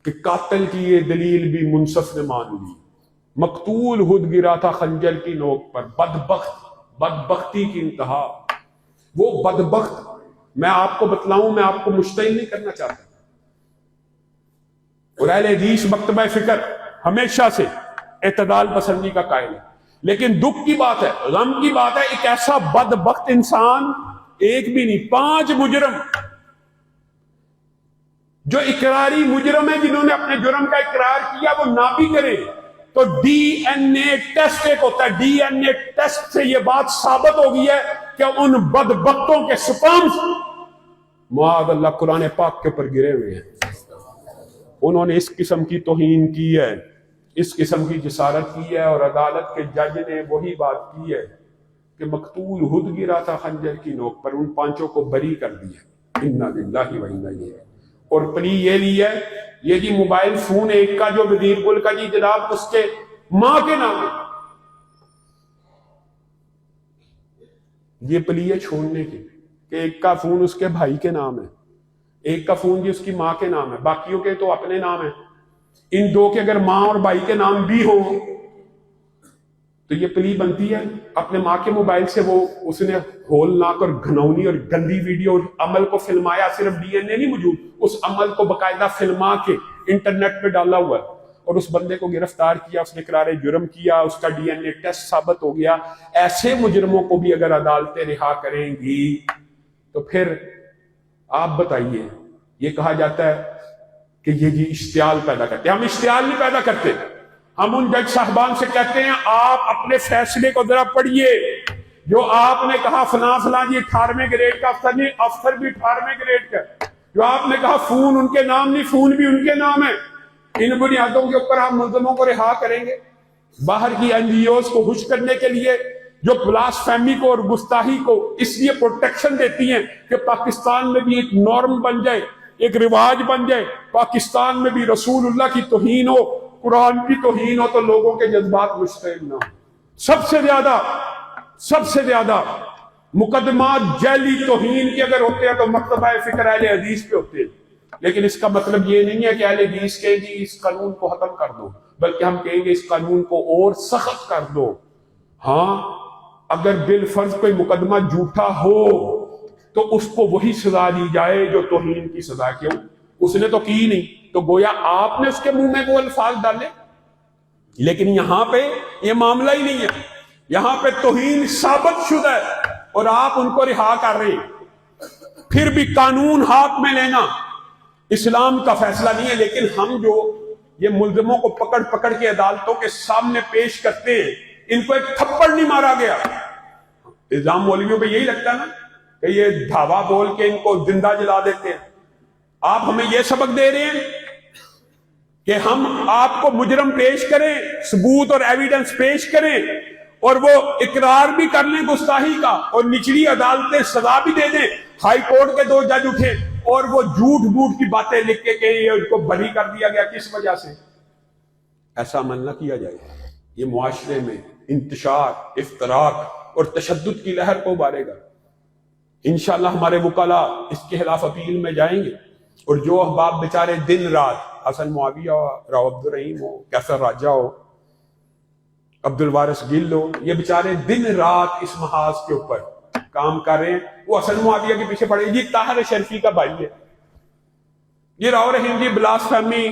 کہ قاتل کی یہ دلیل بھی منصف نے مان لی، مقتول خود گرا تھا خنجر کی نوک پر، بدبختی کی انتہا۔ وہ بدبخت میں آپ کو بتلاؤں، میں آپ کو مشتعل نہیں کرنا چاہتا، اور اہل حدیث مکتبہ فکر ہمیشہ سے اعتدال پسندی کا قائل ہے، لیکن دکھ کی بات ہے، غم کی بات ہے، ایک ایسا بدبخت انسان، ایک بھی نہیں 5 مجرم جو اقراری مجرم ہیں، جنہوں نے اپنے جرم کا اقرار کیا، وہ نہ بھی کرے تو ڈی این اے ٹیسٹ ایک ہوتا ہے، ڈی این اے ٹیسٹ سے یہ بات ثابت ہو گئی ہے کہ ان بدبختوں کے سپامز معاذ اللہ قرآن پاک کے اوپر گرے ہوئے ہیں۔ انہوں نے اس قسم کی توہین کی ہے، اس قسم کی جسارت کی ہے، اور عدالت کے جج نے وہی بات کی ہے کہ مقتول خود گرا تھا خنجر کی نوک پر، ان 5 کو بری کر دیا۔ انا للہ و انا الیہ۔ اور پلی یہ لی ہے، یہ جی موبائل فون ایک کا جو وزیر گل کا جی جناب اس کے ماں کے نام ہے، یہ پلی ہے چھوڑنے کی کہ ایک کا فون اس کے بھائی کے نام ہے، ایک کا فون جی اس کی ماں کے نام ہے، باقیوں کے تو اپنے نام ہیں۔ ان 2 کے اگر ماں اور بھائی کے نام بھی ہوں تو یہ پلی بنتی ہے اپنے ماں کے موبائل سے وہ اس نے ہولناک اور گھنونی اور گندی ویڈیو اور عمل کو فلمایا، صرف ڈی این اے نہیں موجود، اس عمل کو باقاعدہ فلما کے انٹرنیٹ پہ ڈالا ہوا ہے، اور اس بندے کو گرفتار کیا، اس نے اقرار جرم کیا، اس کا ڈی این اے ٹیسٹ ثابت ہو گیا۔ ایسے مجرموں کو بھی اگر عدالتیں رہا کریں گی تو پھر آپ بتائیے، یہ کہا جاتا ہے کہ یہ جی اشتعال پیدا کرتے ہیں۔ ہم اشتعال نہیں پیدا کرتے، ہم ان جج صاحبان سے کہتے ہیں آپ اپنے فیصلے کو ذرا پڑھیے، جو آپ نے کہا فلاں فلاں جی 18ویں گریڈ کا افسر نہیں، افسر بھی 18ویں گریڈ کا، جو آپ نے کہا فون ان کے نام نہیں، فون بھی ان کے نام ہے، ان بنیادوں کے اوپر آپ ملزموں کو رہا کریں گے؟ باہر کی این جی اوز کو خوش کرنے کے لیے جو بلاسفیمی کو اور گستاخی کو اس لیے پروٹیکشن دیتی ہیں کہ پاکستان میں بھی ایک نارم بن جائے، ایک رواج بن جائے، پاکستان میں بھی رسول اللہ کی توہین ہو، قرآن کی توہین ہو، تو لوگوں کے جذبات مشتعل نہ ہو۔ سب سے زیادہ مقدمات جعلی توہین کے اگر ہوتے ہیں تو مکتبہ فکر اہل حدیث پہ ہوتے ہیں، لیکن اس کا مطلب یہ نہیں ہے کہ اہل حدیث کہیں گے اس قانون کو ختم کر دو، بلکہ ہم کہیں گے اس قانون کو اور سخت کر دو۔ ہاں، اگر بالفرض کوئی مقدمہ جھوٹا ہو تو اس کو وہی سزا دی جائے جو توہین کی سزا، کیوں؟ اس نے تو کی نہیں، تو گویا آپ نے اس کے منہ میں وہ الفاظ ڈالے، لیکن یہاں پہ یہ معاملہ ہی نہیں ہے، یہاں پہ توہین ثابت شدہ ہے اور آپ ان کو رہا کر رہے ہیں۔ پھر بھی قانون ہاتھ میں لینا اسلام کا فیصلہ نہیں ہے، لیکن ہم جو یہ ملزموں کو پکڑ کے عدالتوں کے سامنے پیش کرتے ہیں، ان کو ایک تھپڑ نہیں مارا گیا۔ الزام مولویوں پہ یہی لگتا ہے نا کہ یہ دھاوا بول کے ان کو زندہ جلا دیتے ہیں۔ آپ ہمیں یہ سبق دے رہے ہیں کہ ہم آپ کو مجرم پیش کریں، ثبوت اور ایویڈنس پیش کریں، اور وہ اقرار بھی کر لیں گستاخی کا، اور نچلی عدالتیں سزا بھی دے دیں، ہائی کورٹ کے 2 جج اٹھے اور وہ جھوٹ کی باتیں لکھ کے کہ ان کو بری کر دیا گیا، کس وجہ سے؟ ایسا عمل نہ کیا جائے، یہ معاشرے میں انتشار، افتراق اور تشدد کی لہر کو ابارے گا۔ انشاءاللہ ہمارے وکلاء اس کے خلاف اپیل میں جائیں گے، اور جو احباب بیچارے دن رات، حسن معاویہ ہو، راؤ عبدالرحیم ہو، کیسر راجہ ہو، عبد الوارث گل ہو، یہ بیچارے دن رات اس محاذ کے اوپر کام کر رہے ہیں۔ وہ حسن معاویہ کے پیچھے پڑے، یہ طاہر شرفی کا بھائی ہے، یہ راؤ رحیم جی بلاسفیمی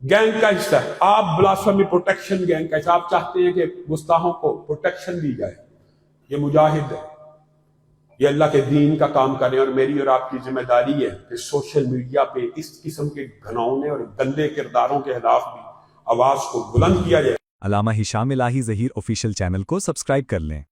گینگ کا حصہ ہے، آپ بلاسفیمی پروٹیکشن گینگ کا حصہ، آپ چاہتے ہیں کہ گستاخوں کو پروٹیکشن دی جائے۔ یہ مجاہد ہے، یہ اللہ کے دین کا کام کریں، اور میری اور آپ کی ذمہ داری ہے کہ سوشل میڈیا پہ اس قسم کے گھنونے اور گندے کرداروں کے خلاف بھی آواز کو بلند کیا جائے۔ علامہ ہشام الہی ظہیر آفیشیل چینل کو سبسکرائب کر لیں۔